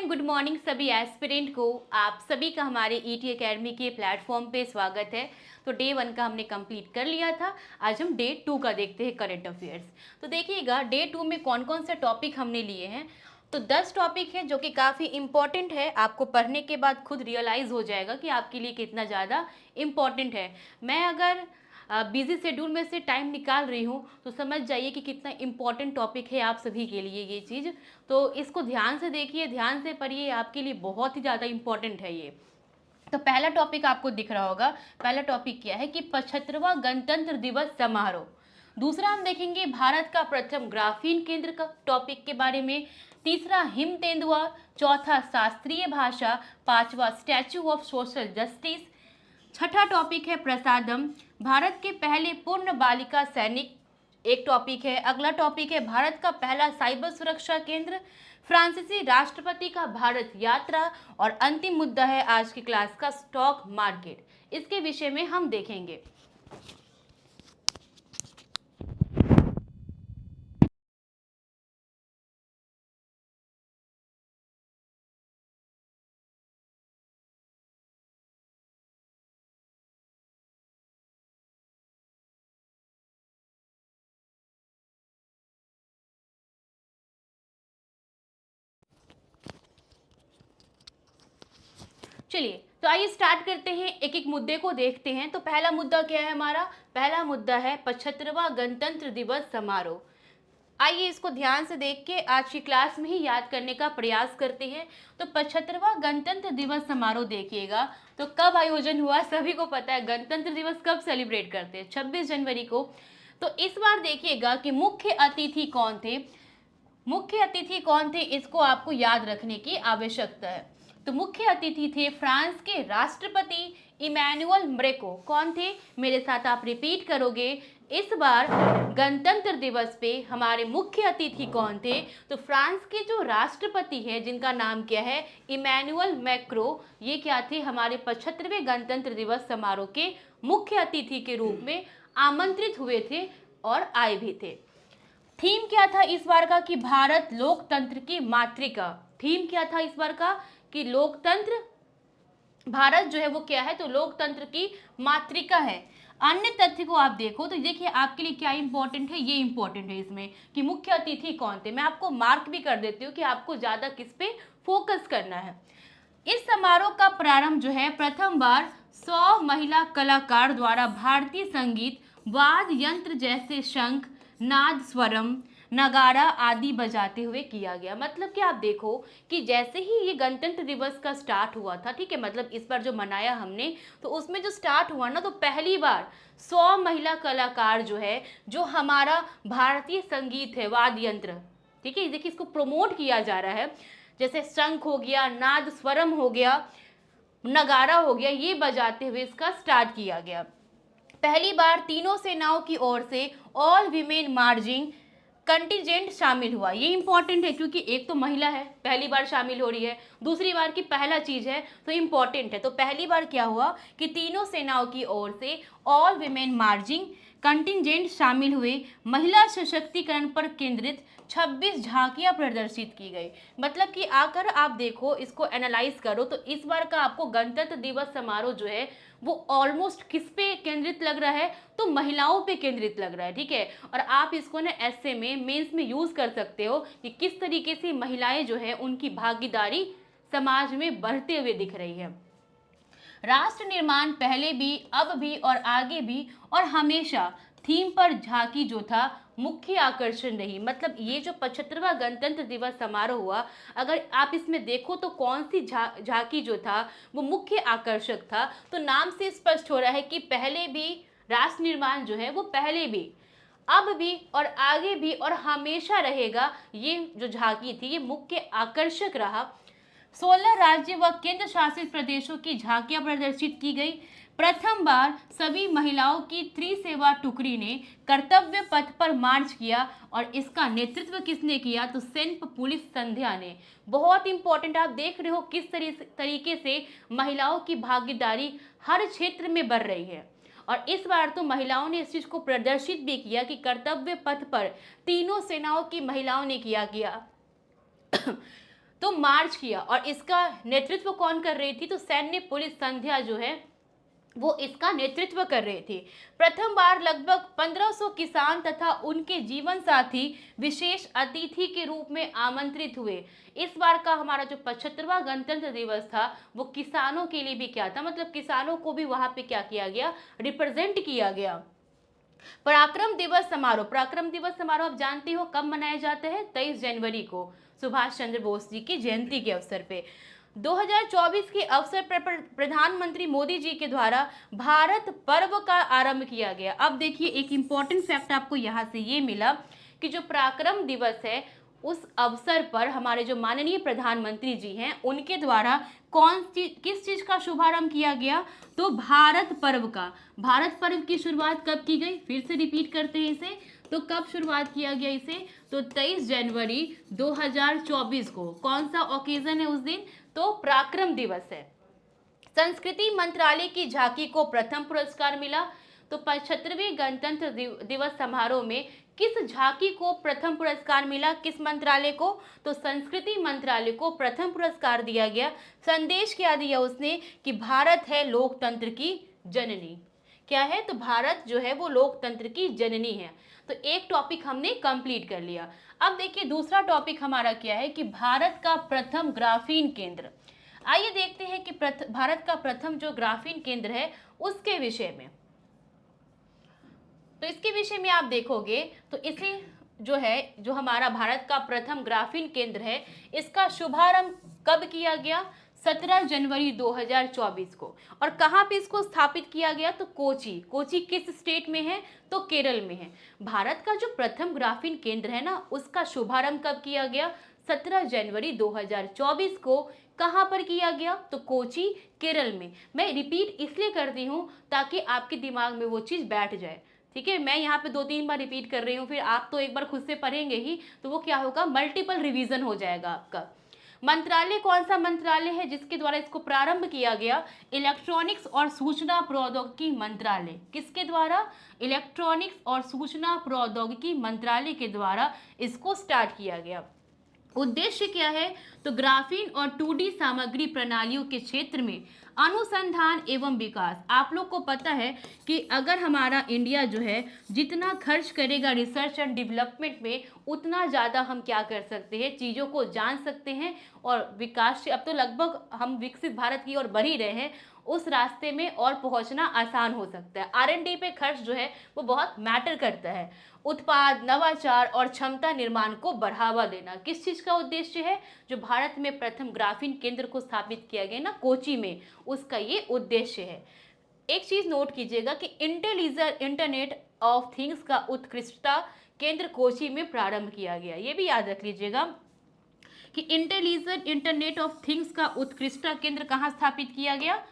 And good morning सभी aspirant को। आप सभी का हमारे ईटी एकेडमी के प्लेटफॉर्म पे स्वागत है। तो डे 1 का हमने कंप्लीट कर लिया था। आज हम डे 2 का देखते हैं, करंट अफेयर्स। तो देखिएगा डे 2 में कौन कौन से टॉपिक हमने लिए हैं। तो 10 टॉपिक है जो कि काफ़ी इंपॉर्टेंट है। आपको पढ़ने के बाद खुद रियलाइज़ हो जाएगा कि आपके लिए कितना ज़्यादा इम्पॉर्टेंट है। मैं अगर बिजी शेड्यूल में से टाइम निकाल रही हूँ तो समझ जाइए कि कितना इम्पॉर्टेंट टॉपिक है आप सभी के लिए ये चीज़। तो इसको ध्यान से देखिए, ध्यान से पढ़िए, आपके लिए बहुत ही ज़्यादा इम्पॉर्टेंट है ये। तो पहला टॉपिक आपको दिख रहा होगा। पहला टॉपिक क्या है कि 75वां गणतंत्र दिवस समारोह। दूसरा हम देखेंगे भारत का प्रथम ग्राफीन केंद्र का टॉपिक के बारे में। तीसरा हिम तेंदुआ। चौथा शास्त्रीय भाषा। पांचवा स्टैचू ऑफ सोशल जस्टिस। छठा टॉपिक है प्रसादम, भारत के पहले पूर्ण बालिका सैनिक। एक टॉपिक है। अगला टॉपिक है भारत का पहला साइबर सुरक्षा केंद्र। फ्रांसीसी राष्ट्रपति का भारत यात्रा। और अंतिम मुद्दा है आज की क्लास का स्टॉक मार्केट। इसके विषय में हम देखेंगे। चलिए तो आइए स्टार्ट करते हैं, एक एक मुद्दे को देखते हैं। तो पहला मुद्दा क्या है हमारा? पहला मुद्दा है 75वां गणतंत्र दिवस समारोह। आइए इसको ध्यान से देख के आज की क्लास में ही याद करने का प्रयास करते हैं। तो 75वां गणतंत्र दिवस समारोह देखिएगा तो कब आयोजन हुआ, सभी को पता है गणतंत्र दिवस कब सेलिब्रेट करते हैं, 26 जनवरी को। तो इस बार देखिएगा कि मुख्य अतिथि कौन थे। मुख्य अतिथि कौन थे इसको आपको याद रखने की आवश्यकता है। तो मुख्य अतिथि थे फ्रांस के राष्ट्रपति इमैनुअल मैक्रो। कौन थे? मेरे साथ आप रिपीट करोगे। इस बार गणतंत्र दिवस पे हमारे मुख्य अतिथि कौन थे? तो फ्रांस के जो राष्ट्रपति हैं जिनका नाम क्या है, इमैनुअल मैक्रो, ये क्या थे? हमारे 75वें गणतंत्र दिवस समारोह के मुख्य अतिथि के रूप में आमंत्रित हुए थे और आए भी थे। थीम क्या था इस बार का? कि भारत लोकतंत्र की मातृका। थीम क्या था इस बार का? कि लोकतंत्र, भारत जो है वो क्या है, तो लोकतंत्र की मातृका है। अन्य तथ्य को आप देखो तो देखिए आपके लिए क्या इंपॉर्टेंट है, ये इंपॉर्टेंट है इसमें कि मुख्य अतिथि कौन थे। मैं आपको मार्क भी कर देती हूँ कि आपको ज्यादा किस पे फोकस करना है। इस समारोह का प्रारंभ जो है प्रथम बार 100 महिला कलाकार द्वारा भारतीय संगीत, वाद्य यंत्र जैसे शंख, नाद स्वरम, नगारा आदि बजाते हुए किया गया। मतलब कि आप देखो कि जैसे ही ये गणतंत्र दिवस का स्टार्ट हुआ था, ठीक है, मतलब इस बार जो मनाया हमने, तो उसमें जो स्टार्ट हुआ ना, तो पहली बार 100 महिला कलाकार जो है, जो हमारा भारतीय संगीत है, वाद्य यंत्र, ठीक है, देखिए इसको प्रमोट किया जा रहा है। जैसे शंख हो गया, नाद स्वरम हो गया, नगारा हो गया, ये बजाते हुए इसका स्टार्ट किया गया। पहली बार तीनों सेनाओं की ओर से ऑल वीमेन मार्चिंग कंटिजेंट शामिल हुआ। ये इंपॉर्टेंट है क्योंकि एक तो महिला है, पहली बार शामिल हो रही है, दूसरी बार की पहला चीज है तो इंपॉर्टेंट है। तो पहली बार क्या हुआ कि तीनों सेनाओं की ओर से ऑल वीमेन मार्चिंग कंटिजेंट शामिल हुए। महिला सशक्तिकरण पर केंद्रित 26 झांकियां प्रदर्शित की गई। मतलब कि आकर आप देखो, इसको एनालाइज करो तो इस बार का आपको गणतंत्र दिवस समारोह जो है वो ऑलमोस्ट किस पे केंद्रित लग रहा है, तो महिलाओं पे केंद्रित लग रहा है, ठीक है। और आप इसको ना ऐसे में मेंस में यूज कर सकते हो कि किस तरीके से महिलाएं जो है उनकी भागीदारी समाज में बढ़ते हुए दिख रही है। राष्ट्र निर्माण पहले भी, अब भी और आगे भी और हमेशा थीम पर झांकी जो था मुख्य आकर्षण रही। मतलब ये जो 75वां गणतंत्र दिवस समारोह हुआ, अगर आप इसमें देखो तो कौन सी झांकी जो था वो मुख्य आकर्षक था। तो नाम से स्पष्ट हो रहा है कि पहले भी राष्ट्र निर्माण जो है वो पहले भी, अब भी और आगे भी और हमेशा रहेगा। ये जो झांकी थी ये मुख्य आकर्षक रहा। 16 राज्य व केंद्र शासित प्रदेशों की झांकियां प्रदर्शित की गई। प्रथम बार सभी महिलाओं की त्रिसेवा टुकड़ी ने कर्तव्य पथ पर मार्च किया और इसका नेतृत्व किसने किया, तो सैन्य पुलिस संध्या ने। बहुत इंपॉर्टेंट, आप देख रहे हो किस तरीके से महिलाओं की भागीदारी हर क्षेत्र में बढ़ रही है। और इस बार तो महिलाओं ने इस चीज को प्रदर्शित भी किया कि कर्तव्य पथ पर तीनों सेनाओं की महिलाओं ने किया तो मार्च किया, और इसका नेतृत्व कौन कर रही थी? तो सैन्य पुलिस संध्या जो है वो इसका नेतृत्व कर रहे थे। प्रथम बार लगभग 1500 किसान तथा उनके जीवन साथी विशेष अतिथि के रूप में आमंत्रित हुए। इस बार का हमारा जो 75वां गणतंत्र दिवस था वो किसानों के लिए भी क्या था, मतलब किसानों को भी वहां पे क्या किया गया, रिप्रेजेंट किया गया। पराक्रम दिवस समारोह, पराक्रम दिवस समारोह आप जानते हो कब मनाया जाता है? 23 जनवरी को, सुभाष चंद्र बोस जी की जयंती के अवसर पे। 2024 के अवसर पर प्रधानमंत्री मोदी जी के द्वारा भारत पर्व का आरंभ किया गया। अब देखिए एक इंपॉर्टेंट फैक्ट आपको यहाँ से ये मिला कि जो पराक्रम दिवस है उस अवसर पर हमारे जो माननीय प्रधानमंत्री जी हैं उनके द्वारा किस चीज का शुभारंभ किया गया? तो भारत पर्व का। भारत पर्व की शुरुआत कब की गई? फिर से रिपीट करते हैं इसे। तो कब शुरुआत किया गया इसे? तो 23 जनवरी 2024 को। कौन सा ओकेजन है उस दिन? तो पराक्रम दिवस है। संस्कृति मंत्रालय की झांकी को प्रथम पुरस्कार मिला। तो 75वें गणतंत्र दिवस समारोह में किस झांकी को प्रथम पुरस्कार मिला? किस मंत्रालय को? तो संस्कृति मंत्रालय को प्रथम पुरस्कार दिया गया। संदेश क्या दिया उसने? कि भारत है लोकतंत्र की जननी। क्या है? तो भारत जो है वो लोकतंत्र की जननी है। तो एक टॉपिक हमने कंप्लीट कर लिया। अब देखिए दूसरा टॉपिक हमारा क्या है कि भारत का प्रथम ग्राफीन केंद्र। आइए देखते हैं कि भारत का प्रथम जो ग्राफीन केंद्र है उसके विषय में। तो इसके विषय में आप देखोगे तो इसे जो है, जो हमारा भारत का प्रथम ग्राफीन केंद्र है, इसका शुभारंभ कब किया गया? 17 जनवरी 2024 को। और कहाँ पे इसको स्थापित किया गया? तो कोची। कोची किस स्टेट में है? तो केरल में है। भारत का जो प्रथम ग्राफीन केंद्र है ना, उसका शुभारंभ कब किया गया? 17 जनवरी 2024 को। कहाँ पर किया गया? तो कोची, केरल में। मैं रिपीट इसलिए करती हूँ ताकि आपके दिमाग में वो चीज़ बैठ जाए। ठीक है, मैं यहाँ पे 2-3 बार रिपीट कर रही हूँ, फिर आप तो एक बार खुद से पढ़ेंगे ही, तो वो क्या होगा, मल्टीपल रिवीजन हो जाएगा आपका। मंत्रालय कौन सा मंत्रालय है जिसके द्वारा इसको प्रारंभ किया गया? इलेक्ट्रॉनिक्स और सूचना प्रौद्योगिकी मंत्रालय। किसके द्वारा? इलेक्ट्रॉनिक्स और सूचना प्रौद्योगिकी मंत्रालय के द्वारा इसको स्टार्ट किया गया। उद्देश्य क्या है? तो ग्राफीन और 2D सामग्री प्रणालियों के क्षेत्र में अनुसंधान एवं विकास। आप लोग को पता है कि अगर हमारा इंडिया जो है जितना खर्च करेगा रिसर्च एंड डेवलपमेंट में, उतना ज़्यादा हम क्या कर सकते हैं, चीज़ों को जान सकते हैं और विकास से, अब तो लगभग हम विकसित भारत की ओर बढ़ ही रहे हैं, उस रास्ते में और पहुंचना आसान हो सकता है। R&D पे खर्च जो है वो बहुत मैटर करता है। उत्पाद, नवाचार और क्षमता निर्माण को बढ़ावा देना किस चीज़ का उद्देश्य है? जो भारत में प्रथम ग्राफीन केंद्र को स्थापित किया गया ना कोची में, उसका ये उद्देश्य है। एक चीज़ नोट कीजिएगा कि इंटरनेट ऑफ थिंग्स का उत्कृष्टता केंद्र कोची में प्रारंभ किया गया। ये भी याद रख लीजिएगा कि इंटेलिजेंट ऑफ थिंग्स का उत्कृष्टता केंद्र कहाँ स्थापित किया गया?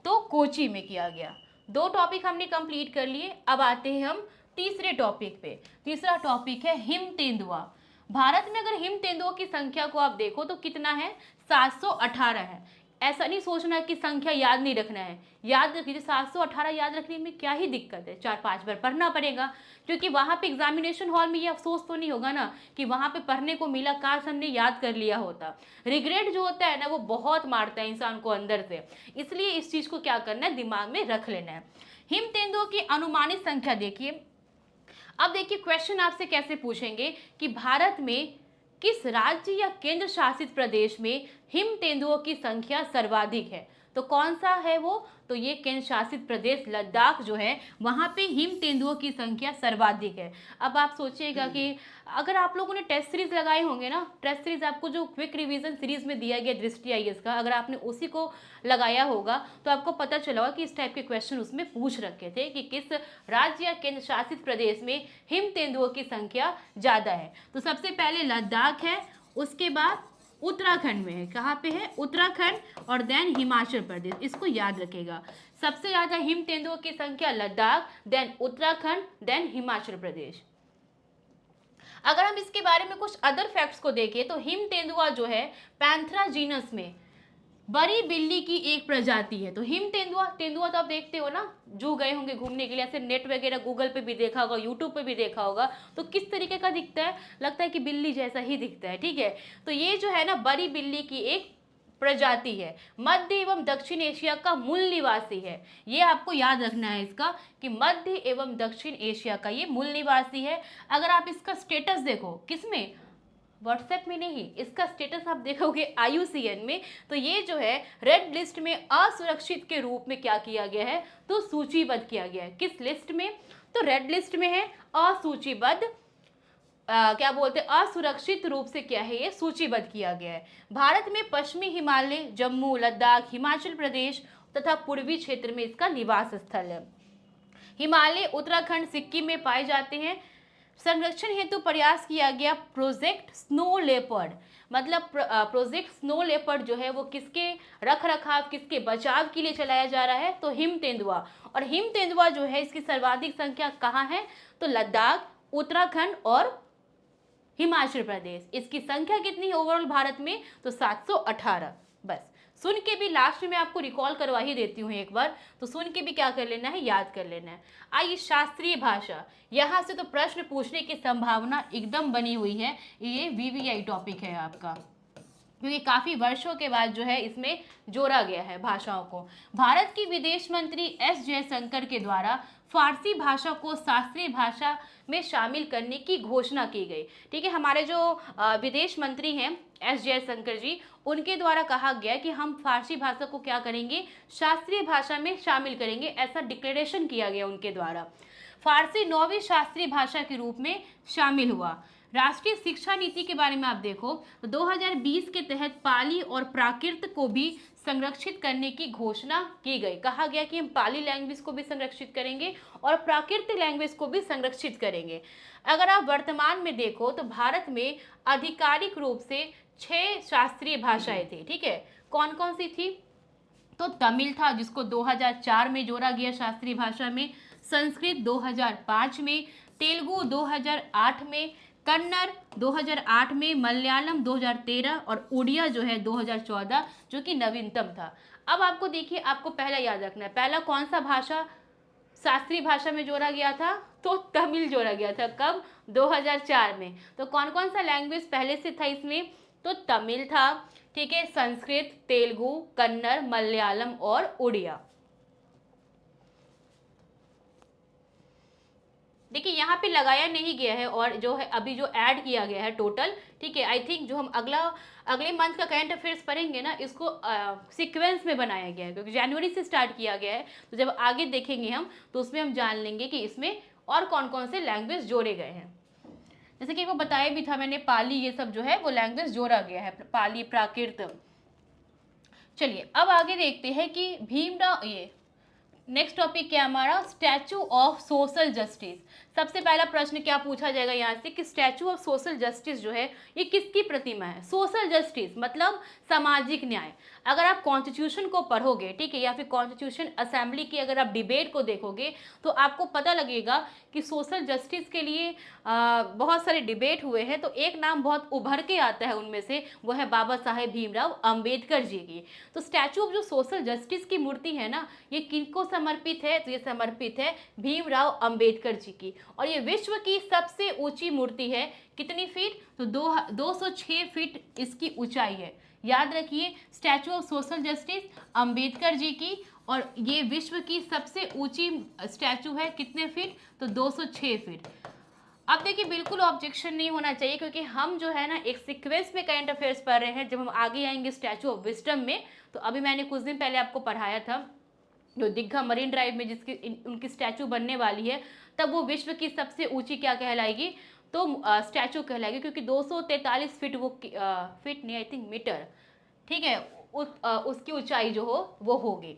तो कोची में किया गया। 2 टॉपिक हमने कंप्लीट कर लिए। अब आते हैं हम तीसरे टॉपिक पे। तीसरा टॉपिक है हिम तेंदुआ। भारत में अगर हिम तेंदुओं की संख्या को आप देखो तो कितना है? 718 है। ऐसा नहीं सोचना कि संख्या याद नहीं रखना है, याद रखिए। 718 याद रखने में क्या ही दिक्कत है, 4-5 बार पढ़ना पड़ेगा, क्योंकि वहाँ पे एग्जामिनेशन हॉल में ये अफसोस तो नहीं होगा ना कि वहाँ पे पढ़ने को मिला, काश हमने याद कर लिया होता। रिग्रेट जो होता है ना वो बहुत मारता है इंसान को अंदर से, इसलिए इस चीज़ को क्या करना है, दिमाग में रख लेना है। हिम तेंदुओं की अनुमानित संख्या देखिए। अब देखिए क्वेश्चन आपसे कैसे पूछेंगे कि भारत में किस राज्य या केंद्र शासित प्रदेश में हिम तेंदुओं की संख्या सर्वाधिक है? तो कौन सा है वो? तो ये केंद्र शासित प्रदेश लद्दाख जो है वहाँ पे हिम तेंदुओं की संख्या सर्वाधिक है। अब आप सोचिएगा कि अगर आप लोगों ने टेस्ट सीरीज लगाए होंगे ना, टेस्ट सीरीज आपको जो क्विक रिवीजन सीरीज में दिया गया दृष्टि IAS का, अगर आपने उसी को लगाया होगा तो आपको पता चला होगा कि इस टाइप के क्वेश्चन उसमें पूछ रखे थे कि किस राज्य या केंद्र शासित प्रदेश में हिम तेंदुओं की संख्या ज़्यादा है। तो सबसे पहले लद्दाख है, उसके बाद उत्तराखंड में है। कहाँ पे है? उत्तराखंड, और देन हिमाचल प्रदेश। इसको याद रखेगा, सबसे ज़्यादा हिम तेंदुओं की संख्या लद्दाख, देन उत्तराखंड, देन हिमाचल प्रदेश। अगर हम इसके बारे में कुछ अदर फैक्ट्स को देखें तो हिम तेंदुआ जो है पैंथरा जीनस में बड़ी बिल्ली की एक प्रजाति है। तो हिम तेंदुआ, तेंदुआ तो आप देखते हो ना, जो गए होंगे घूमने के लिए, ऐसे नेट वगैरह गूगल पे भी देखा होगा, यूट्यूब पे भी देखा होगा, तो किस तरीके का दिखता है, लगता है कि बिल्ली जैसा ही दिखता है, ठीक है। तो ये जो है ना बड़ी बिल्ली की एक प्रजाति है, मध्य एवं दक्षिण एशिया का मूल निवासी है। ये आपको याद रखना है इसका, कि मध्य एवं दक्षिण एशिया का ये मूल निवासी है। अगर आप इसका स्टेटस देखो, किसमें, व्हाट्सएप में नहीं, इसका स्टेटस आप देखोगे IUCN में, तो ये जो है रेड लिस्ट में असुरक्षित के रूप में क्या किया गया है, तो सूचीबद्ध किया गया है। किस लिस्ट में, तो रेड लिस्ट में है, असूचीबद्ध, क्या बोलते हैं, असुरक्षित रूप से क्या है, ये सूचीबद्ध किया गया है। भारत में पश्चिमी हिमालय, जम्मू, लद्दाख, हिमाचल प्रदेश तथा पूर्वी क्षेत्र में इसका निवास स्थल है। हिमालय, उत्तराखंड, सिक्किम में पाए जाते हैं। संरक्षण हेतु प्रयास किया गया प्रोजेक्ट स्नो लेपर्ड, मतलब प्रोजेक्ट स्नो लेपर्ड जो है वो किसके रख रखाव, किसके बचाव के लिए चलाया जा रहा है, तो हिम तेंदुआ। और हिम तेंदुआ जो है इसकी सर्वाधिक संख्या कहाँ है, तो लद्दाख, उत्तराखंड और हिमाचल प्रदेश। इसकी संख्या कितनी है ओवरऑल भारत में, तो 718। बस सुन के भी लास्ट में आपको रिकॉल करवा ही देती हूँ एक बार, तो सुन के भी क्या कर लेना है, याद कर लेना है। आइए शास्त्रीय भाषा, यहाँ से तो प्रश्न पूछने की संभावना एकदम बनी हुई है। ये VVI टॉपिक है आपका, क्योंकि काफ़ी वर्षों के बाद जो है इसमें जोड़ा गया है भाषाओं को। भारत की विदेश मंत्री S जयशंकर के द्वारा फारसी भाषा को शास्त्रीय भाषा में शामिल करने की घोषणा की गई, ठीक है। हमारे जो विदेश मंत्री हैं S जयशंकर जी, उनके द्वारा कहा गया कि हम फारसी भाषा को क्या करेंगे, शास्त्रीय भाषा में शामिल करेंगे, ऐसा डिक्लेरेशन किया गया उनके द्वारा। फारसी 9वीं शास्त्रीय भाषा के रूप में शामिल हुआ। राष्ट्रीय शिक्षा नीति के बारे में आप देखो तो 2020 के तहत पाली और प्राकृत को भी संरक्षित करने की घोषणा की गई। कहा गया कि हम पाली लैंग्वेज को भी संरक्षित करेंगे और प्राकृत लैंग्वेज को भी संरक्षित करेंगे। अगर आप वर्तमान में देखो तो भारत में आधिकारिक रूप से 6 शास्त्रीय भाषाएं थी, ठीक है। कौन कौन सी थी, तो तमिल था जिसको 2004 में जोड़ा गया शास्त्रीय भाषा में, संस्कृत 2005 में, तेलुगु 2008 में, कन्नड़ 2008 में, मलयालम 2013 और उड़िया जो है 2014, जो कि नवीनतम था। अब आपको देखिए, आपको पहला याद रखना है, पहला कौन सा भाषा शास्त्रीय भाषा में जोड़ा गया था, तो तमिल जोड़ा गया था। कब, 2004 में। तो कौन कौन सा लैंग्वेज पहले से था इसमें, तो तमिल था, ठीक है, संस्कृत, तेलुगु, कन्नड़, मलयालम और उड़िया। देखिए यहाँ पे लगाया नहीं गया है, और जो है अभी जो ऐड किया गया है टोटल, ठीक है। आई थिंक जो हम अगले मंथ का करंट अफेयर्स पढ़ेंगे ना, इसको सीक्वेंस में बनाया गया है, क्योंकि जनवरी से स्टार्ट किया गया है। तो जब आगे देखेंगे हम, तो उसमें हम जान लेंगे कि इसमें और कौन कौन से लैंग्वेज जोड़े गए हैं। जैसे कि वो बताया भी था मैंने, पाली, ये सब जो है वो लैंग्वेज जोड़ा गया है, पाली, प्राकृत। चलिए अब आगे देखते हैं कि भीमराव, ये नेक्स्ट टॉपिक क्या हमारा, स्टैचू ऑफ सोशल जस्टिस। सबसे पहला प्रश्न क्या पूछा जाएगा यहाँ से, कि स्टैचू ऑफ सोशल जस्टिस जो है ये किसकी प्रतिमा है। सोशल जस्टिस मतलब सामाजिक न्याय। अगर आप कॉन्स्टिट्यूशन को पढ़ोगे, ठीक है, या फिर कॉन्स्टिट्यूशन असेंबली की अगर आप डिबेट को देखोगे, तो आपको पता लगेगा कि सोशल जस्टिस के लिए बहुत सारे डिबेट हुए हैं। तो एक नाम बहुत उभर के आता है उनमें से, वो है बाबा साहेब भीमराव अंबेडकर जी की। तो स्टैचू ऑफ जो सोशल जस्टिस की मूर्ति है ना, ये किनको समर्पित है, तो ये समर्पित है भीमराव अंबेडकर जी की। और ये विश्व की सबसे ऊंची मूर्ति है। कितनी फीट, तो 206 फीट इसकी ऊंचाई है। याद रखिए, statue of social justice Ambedkar ji की, और ये विश्व की सबसे ऊंची स्टैचू है। कितने फीट, तो 206 फीट। अब देखिए, बिल्कुल ऑब्जेक्शन नहीं होना चाहिए, क्योंकि हम जो है ना एक सीक्वेंस में करंट अफेयर्स पढ़ रहे हैं। जब हम आगे आएंगे स्टैचू ऑफ विजडम में, तो अभी मैंने कुछ दिन पहले आपको पढ़ाया था, जो दीघा मरीन ड्राइव में जिसकी उनकी स्टैचू बनने वाली है, तब वो विश्व की सबसे ऊंची क्या कहलाएगी, तो स्टैचू कहलाएगी, क्योंकि 243 फीट, वो फीट नहीं, आई थिंक मीटर, ठीक है, उसकी ऊंचाई जो हो वो होगी।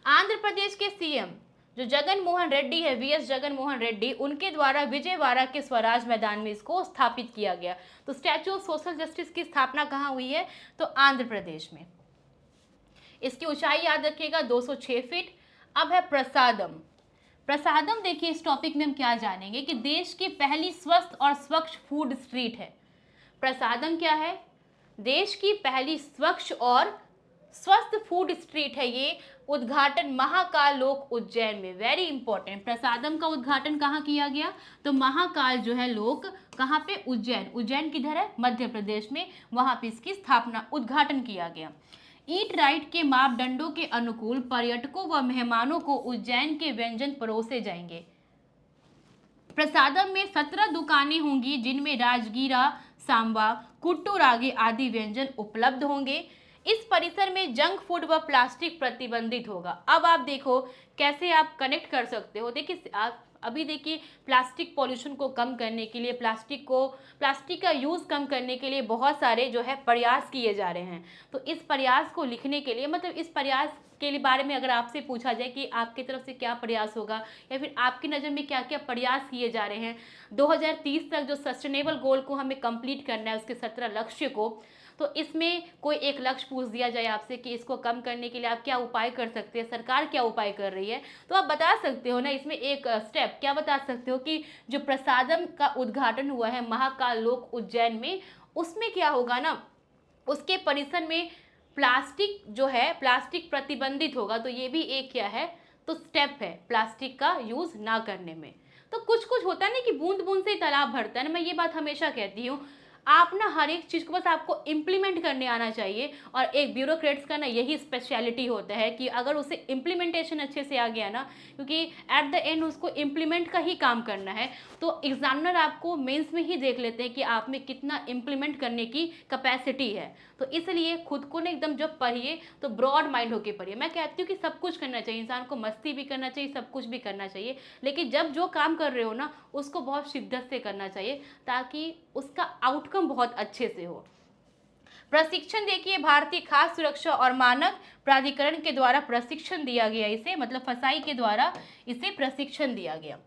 आंध्र प्रदेश के CM जो जगन मोहन रेड्डी है, VS जगन मोहन रेड्डी, उनके द्वारा विजयवाड़ा के स्वराज मैदान में इसको स्थापित किया गया। तो स्टैचू ऑफ सोशल जस्टिस की स्थापना कहाँ हुई है, तो आंध्र प्रदेश में। इसकी ऊंचाई याद रखिएगा 206 फीट। अब है प्रसादम। प्रसादम देखिए, इस टॉपिक में हम क्या जानेंगे कि देश की पहली स्वस्थ और स्वच्छ फूड स्ट्रीट है। प्रसादम क्या है, देश की पहली स्वच्छ और स्वस्थ फूड स्ट्रीट है ये, उद्घाटन महाकाल लोक उज्जैन में, वेरी इंपॉर्टेंट। प्रसादम का उद्घाटन कहाँ किया गया? तो महाकाल जो है लोक कहाँ पे? उज्जैन। उज्जैन किधर है? मध्य प्रदेश में, वहां पे इसकी स्थापना, उद्घाटन किया गया। ईट राइट के मापदंडों के अनुकूल पर्यटकों व मेहमानों को उज्जैन के व्यंजन परोसे जाएंगे। प्रसादम में 17 दुकानें होंगी जिनमें राजगीरा, सांबा, कुट्टू रागी आदि व्यंजन उपलब्ध होंगे। इस परिसर में जंक फूड व प्लास्टिक प्रतिबंधित होगा। अब आप देखो कैसे आप कनेक्ट कर सकते हो। देखिए आप अभी देखिए, प्लास्टिक पॉल्यूशन को कम करने के लिए, प्लास्टिक का यूज़ कम करने के लिए बहुत सारे जो है प्रयास किए जा रहे हैं। तो इस प्रयास को लिखने के लिए, मतलब इस प्रयास के लिए बारे में अगर आपसे पूछा जाए कि आपकी तरफ से क्या प्रयास होगा या फिर आपकी नज़र में क्या क्या प्रयास किए जा रहे हैं 2030 तक जो सस्टेनेबल गोल को हमें कंप्लीट करना है, उसके 17 लक्ष्य को, तो इसमें कोई एक लक्ष्य पूछ दिया जाए आपसे कि इसको कम करने के लिए आप क्या उपाय कर सकते हैं, सरकार क्या उपाय कर रही है, तो आप बता सकते हो ना इसमें एक स्टेप। क्या बता सकते हो कि जो प्रसादम का उद्घाटन हुआ है महाकाल लोक उज्जैन में, उसमें क्या होगा ना, उसके परिसर में प्लास्टिक जो है, प्लास्टिक प्रतिबंधित होगा। तो ये भी एक क्या है, तो स्टेप है प्लास्टिक का यूज़ ना करने में। तो कुछ कुछ होता है ना कि बूंद बूंद से ही तालाब भरता है ना, मैं ये बात हमेशा कहती हूँ। आप ना हर एक चीज़ को बस आपको इम्प्लीमेंट करने आना चाहिए, और एक ब्यूरोक्रेट्स का ना यही स्पेशलिटी होता है कि अगर उसे इम्प्लीमेंटेशन अच्छे से आ गया ना, क्योंकि एट द एंड उसको इम्प्लीमेंट का ही काम करना है, तो एग्जामिनर आपको मेंस में ही देख लेते हैं कि आप में कितना इम्प्लीमेंट करने की कैपेसिटी है। तो इसलिए खुद को ना एकदम जब पढ़िए तो ब्रॉड माइंड होकर पढ़िए। मैं कहती हूँ कि सब कुछ करना चाहिए, इंसान को मस्ती भी करना चाहिए, सब कुछ भी करना चाहिए, लेकिन जब जो काम कर रहे हो ना उसको बहुत शिद्दत से करना चाहिए ताकि उसका आउटकम बहुत अच्छे से हो। प्रशिक्षण देखिए, भारतीय खाद्य सुरक्षा और मानक प्राधिकरण के द्वारा प्रशिक्षण दिया गया इसे, मतलब फसाई के द्वारा इसे प्रशिक्षण दिया गया।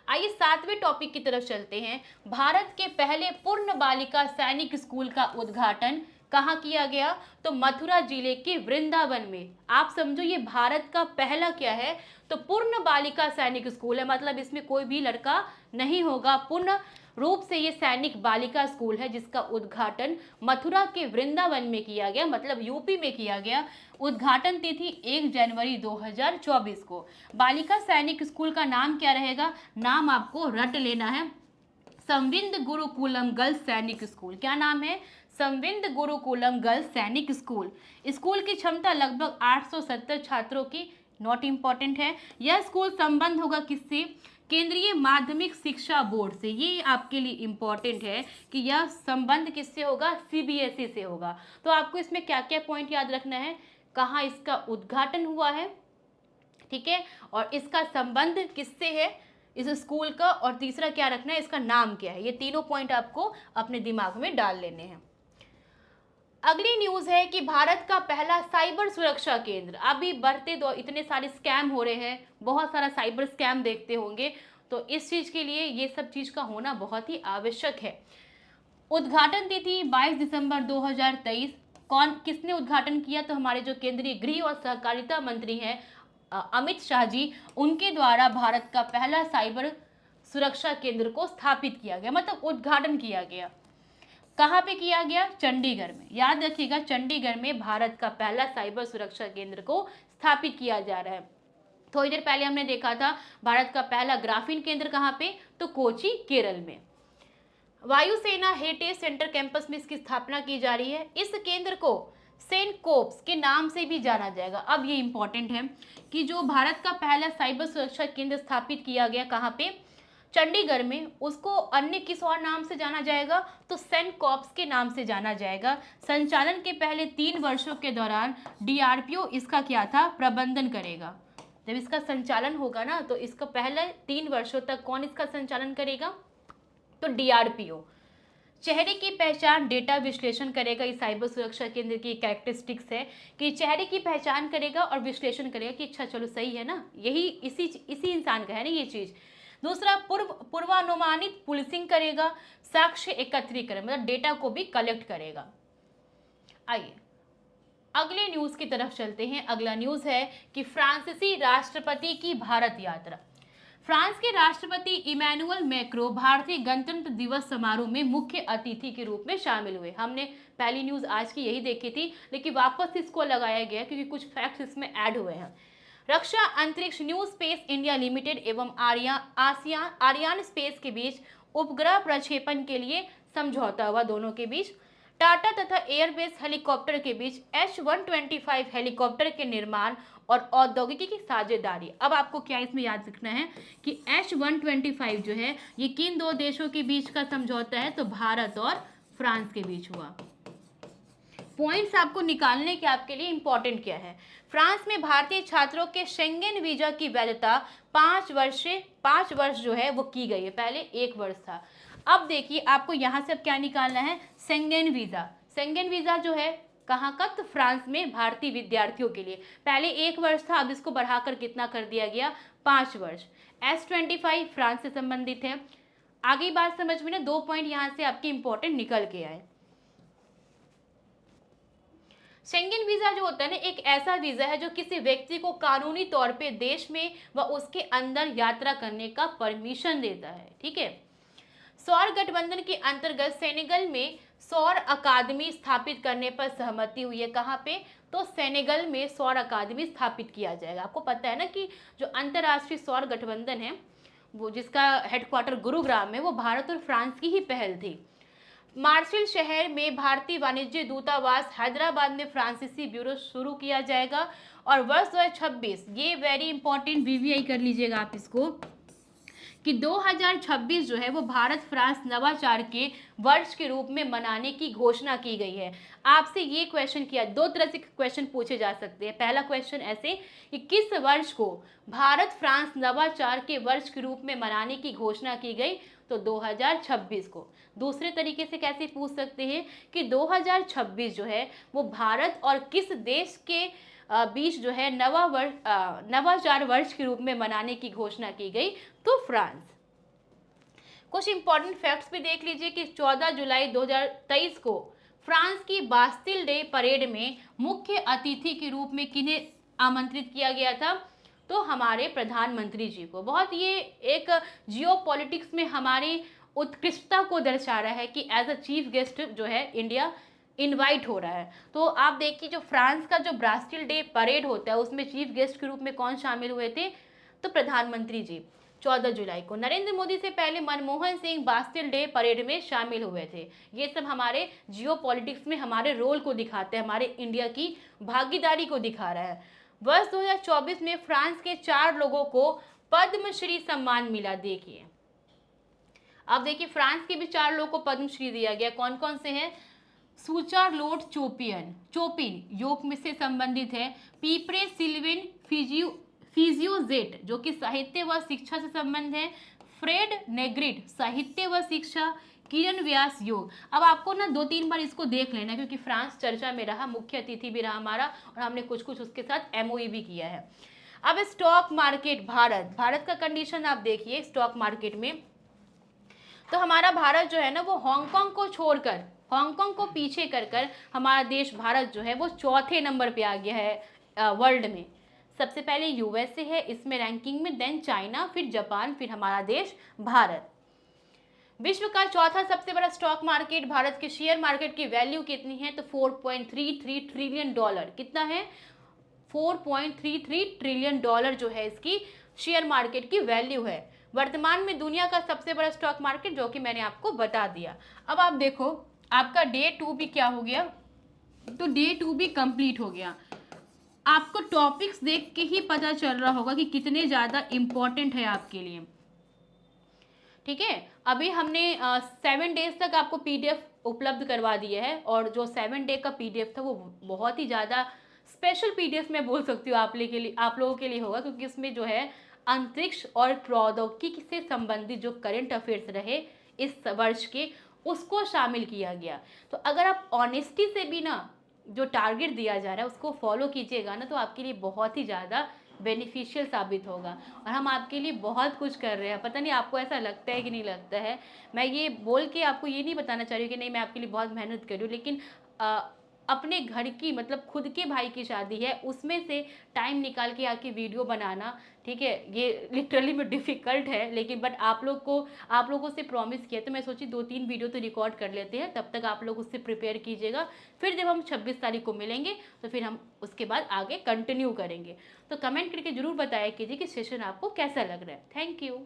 आइए 7वें टॉपिक की तरफ चलते हैं। भारत के पहले पूर्ण बालिका सैनिक स्कूल का उद्घाटन कहाँ किया गया? तो मथुरा जिले के वृंदावन में। आप समझो ये भारत का पहला क्या है, तो पूर्ण बालिका सैनिक स्कूल है, मतलब इसमें कोई भी लड़का नहीं होगा, पूर्ण रूप से ये सैनिक बालिका स्कूल है जिसका उद्घाटन मथुरा के वृंदावन में किया गया, मतलब यूपी में किया गया। उद्घाटन तिथि 1 जनवरी 2024 को। बालिका सैनिक स्कूल का नाम क्या रहेगा? नाम आपको रट लेना है, संविंद गुरुकुलम गर्ल्स सैनिक स्कूल। क्या नाम है? संविंद गुरुकुलम गर्ल्स सैनिक स्कूल। स्कूल की क्षमता लगभग 870 छात्रों की, नॉट इम्पॉर्टेंट है। यह स्कूल संबंध होगा किससे? केंद्रीय माध्यमिक शिक्षा बोर्ड से। ये आपके लिए इम्पॉर्टेंट है कि यह संबंध किससे होगा? सीबीएसई से होगा। तो आपको इसमें क्या क्या पॉइंट याद रखना है, कहाँ इसका उद्घाटन हुआ है, ठीक है, और इसका संबंध किससे है इस स्कूल का, और तीसरा क्या रखना है, इसका नाम क्या है। ये तीनों पॉइंट आपको अपने दिमाग में डाल लेने हैं। अगली न्यूज़ है कि भारत का पहला साइबर सुरक्षा केंद्र। अभी बढ़ते दो इतने सारे स्कैम हो रहे हैं, बहुत सारा साइबर स्कैम देखते होंगे, तो इस चीज़ के लिए ये सब चीज़ का होना बहुत ही आवश्यक है। उद्घाटन तिथि 22 दिसंबर 2023। किसने उद्घाटन किया? तो हमारे जो केंद्रीय गृह और सहकारिता मंत्री हैं अमित शाह जी, उनके द्वारा भारत का पहला साइबर सुरक्षा केंद्र को स्थापित किया गया, मतलब उद्घाटन किया गया। कहाँ पे किया गया? चंडीगढ़ में। याद रखिएगा, चंडीगढ़ में भारत का पहला साइबर सुरक्षा केंद्र को स्थापित किया जा रहा है। थोड़ी देर पहले हमने देखा था भारत का पहला ग्राफीन केंद्र कहाँ पे? तो कोची, केरल में। वायुसेना हेरिटेज सेंटर कैंपस में इसकी स्थापना की जा रही है। इस केंद्र को सेंट कोप्स के नाम से भी जाना जाएगा। अब ये इंपॉर्टेंट है कि जो भारत का पहला साइबर सुरक्षा केंद्र स्थापित किया गया कहाँ पे? चंडीगढ़ में, उसको अन्य किस और नाम से जाना जाएगा? तो सेंट कॉप्स के नाम से जाना जाएगा। संचालन के पहले 3 वर्षों के दौरान डीआरपीओ इसका क्या था? प्रबंधन करेगा। जब इसका संचालन होगा ना तो इसका पहले 3 वर्षों तक कौन इसका संचालन करेगा? तो डीआरपीओ। चेहरे की पहचान डेटा विश्लेषण करेगा। इस साइबर सुरक्षा केंद्र की कैरेक्टरिस्टिक्स है कि चेहरे की पहचान करेगा और विश्लेषण करेगा कि अच्छा चलो सही है ना, यही इसी इंसान का है ना ये चीज़। दूसरा, पूर्वानुमानित पुलिसिंग करेगा, साक्ष्य एकत्रीकरण, मतलब डेटा को भी कलेक्ट करेगा। आइए अगले न्यूज़ की तरफ चलते हैं। अगला न्यूज़ है कि फ्रांसीसी राष्ट्रपति की भारत यात्रा। फ्रांस के राष्ट्रपति इमैनुअल मैक्रो भारतीय गणतंत्र दिवस समारोह में मुख्य अतिथि के रूप में शामिल हुए। हमने पहली न्यूज आज की यही देखी थी, लेकिन वापस इसको लगाया गया क्योंकि कुछ फैक्ट्स इसमें ऐड हुए हैं। रक्षा अंतरिक्ष न्यू स्पेस इंडिया लिमिटेड एवं आर्यन स्पेस के बीच उपग्रह प्रक्षेपण के लिए समझौता हुआ दोनों के बीच। टाटा तथा एयरबेस हेलीकॉप्टर के बीच H-125 हेलीकॉप्टर के निर्माण और औद्योगिकी की साझेदारी। अब आपको क्या इसमें याद रखना है कि H-125 जो है ये किन दो देशों के बीच का समझौता है, तो भारत और फ्रांस के बीच हुआ। पॉइंट्स आपको निकालने के आपके लिए इंपॉर्टेंट क्या है। फ्रांस में भारतीय छात्रों के शेंगेन वीजा की वैधता 5 वर्ष जो है वो की गई है, पहले 1 वर्ष था। अब देखिए आपको यहाँ से अब क्या निकालना है, शेंगेन वीजा। शेंगेन वीजा जो है कहाँ का, तो फ्रांस में भारतीय विद्यार्थियों के लिए पहले 1 वर्ष था, अब इसको बढ़ाकर कितना कर दिया गया, 5 वर्ष। S-25 फ्रांस से संबंधित है। आगे बात समझ में ना, 2 पॉइंट यहाँ से आपके इंपॉर्टेंट निकल के आए। शेंगेन वीजा जो होता है ना, एक ऐसा वीजा है जो किसी व्यक्ति को कानूनी तौर पे देश में व उसके अंदर यात्रा करने का परमिशन देता है। ठीक है। सौर गठबंधन के अंतर्गत सेनेगल में सौर अकादमी स्थापित करने पर सहमति हुई है। कहाँ पे, तो सेनेगल में सौर अकादमी स्थापित किया जाएगा। आपको पता है ना कि जो अंतर्राष्ट्रीय सौर गठबंधन है वो जिसका हेडक्वार्टर गुरुग्राम है, वो भारत और फ्रांस की ही पहल थी। मार्सेल शहर में भारतीय वाणिज्य दूतावास, हैदराबाद में फ्रांसीसी ब्यूरो शुरू किया जाएगा। और वर्ष 2026, ये वेरी इंपॉर्टेंट, वीवीआई कर लीजिएगा आप इसको, कि 2026 जो है वो भारत फ्रांस नवाचार के वर्ष के रूप में मनाने की घोषणा की गई है। आपसे ये क्वेश्चन किया, 2 तरह से क्वेश्चन पूछे जा सकते हैं। पहला क्वेश्चन ऐसे कि किस वर्ष को भारत फ्रांस नवाचार के वर्ष के रूप में मनाने की घोषणा की गई, तो 2026 को। दूसरे तरीके से कैसे पूछ सकते हैं कि 2026 जो है वो भारत और किस देश के बीच जो है नवाचार वर्ष के रूप में मनाने की घोषणा की गई, तो फ्रांस। कुछ इंपॉर्टेंट फैक्ट्स भी देख लीजिए कि 14 जुलाई 2023 को फ्रांस की बास्टिल डे परेड में मुख्य अतिथि के रूप में किन्हें आमंत्रित किया गया था, तो हमारे प्रधानमंत्री जी को। बहुत ये एक जियोपॉलिटिक्स में हमारी उत्कृष्टता को दर्शा रहा है कि एज अ चीफ गेस्ट जो है इंडिया इनवाइट हो रहा है। तो आप देखिए जो फ्रांस का जो बास्टिल डे परेड होता है उसमें चीफ गेस्ट के रूप में कौन शामिल हुए थे, तो प्रधानमंत्री जी। 14 जुलाई को नरेंद्र मोदी से पहले Manmohan Singh Bastille day parade में शामिल हुए थे। ये सब हमारे जियोपॉलिटिक्स में हमारे रोल को दिखाते हैं, हमारे इंडिया की भागीदारी को दिखा रहा है। वर्ष 2024 में फ्रांस के 4 लोगों को पद्मश्री सम्मान मिला। देखिए अब देखिए फ्रांस के भी 4 लोगों को पद्मश्री दिया गया। कौन कौन से हैं, सुचारलोट चोपिन योग में से संबंधित है। पीपरे सिल्वेन फिजियोजेट जो कि साहित्य व शिक्षा से संबंध है। फ्रेड नेग्रिट साहित्य व शिक्षा। किरण व्यास योग। अब आपको ना 2-3 बार इसको देख लेना क्योंकि फ्रांस चर्चा में रहा, मुख्य अतिथि भी रहा हमारा, और हमने कुछ कुछ उसके साथ एमओई भी किया है। अब स्टॉक मार्केट, भारत का कंडीशन आप देखिए स्टॉक मार्केट में, तो हमारा भारत जो है ना वो हांगकांग को छोड़कर, हांगकांग को पीछे कर हमारा देश भारत जो है वो 4थे नंबर पे आ गया है वर्ल्ड में। सबसे पहले यूएसए है इसमें रैंकिंग में, देन चाइना, फिर जापान, फिर हमारा देश भारत। विश्व का 4था सबसे बड़ा स्टॉक मार्केट भारत के शेयर मार्केट की वैल्यू कितनी है, तो 4.33 ट्रिलियन डॉलर। कितना है, 4.33 ट्रिलियन डॉलर जो है इसकी शेयर मार्केट की वैल्यू है। वर्तमान में दुनिया का सबसे बड़ा स्टॉक मार्केट, जो कि मैंने आपको बता दिया। अब आप देखो आपका डे 2 भी क्या हो गया, तो डे 2 भी कंप्लीट हो गया। आपको टॉपिक्स देख के ही पता चल रहा होगा कि कितने ज़्यादा इम्पोर्टेंट है आपके लिए। ठीक है, अभी हमने 7 डेज तक आपको पीडीएफ उपलब्ध करवा दिया है, और जो 7 डे का पीडीएफ था वो बहुत ही ज़्यादा स्पेशल पीडीएफ मैं बोल सकती हूँ आप लोगों के लिए होगा, क्योंकि इसमें जो है अंतरिक्ष और प्रौद्योगिकी से संबंधित जो करंट अफेयर्स रहे इस वर्ष के, उसको शामिल किया गया। तो अगर आप ऑनेस्टी से भी ना जो टारगेट दिया जा रहा है उसको फॉलो कीजिएगा ना, तो आपके लिए बहुत ही ज़्यादा बेनिफिशियल साबित होगा। और हम आपके लिए बहुत कुछ कर रहे हैं, पता नहीं आपको ऐसा लगता है कि नहीं लगता है। मैं ये बोल के आपको ये नहीं बताना चाह रही हूँ कि नहीं मैं आपके लिए बहुत मेहनत कर रही हूँ, लेकिन अपने घर की मतलब खुद के भाई की शादी है उसमें से टाइम निकाल के आके वीडियो बनाना, ठीक है, ये लिटरली में डिफ़िकल्ट है, लेकिन बट आप लोगों से प्रॉमिस किया तो मैं सोची 2-3 वीडियो तो रिकॉर्ड कर लेते हैं, तब तक आप लोग उससे प्रिपेयर कीजिएगा। फिर जब हम 26 तारीख को मिलेंगे तो फिर हम उसके बाद आगे कंटिन्यू करेंगे। तो कमेंट करके ज़रूर बताया कीजिए कि सेशन आपको कैसा लग रहा है। Thank you.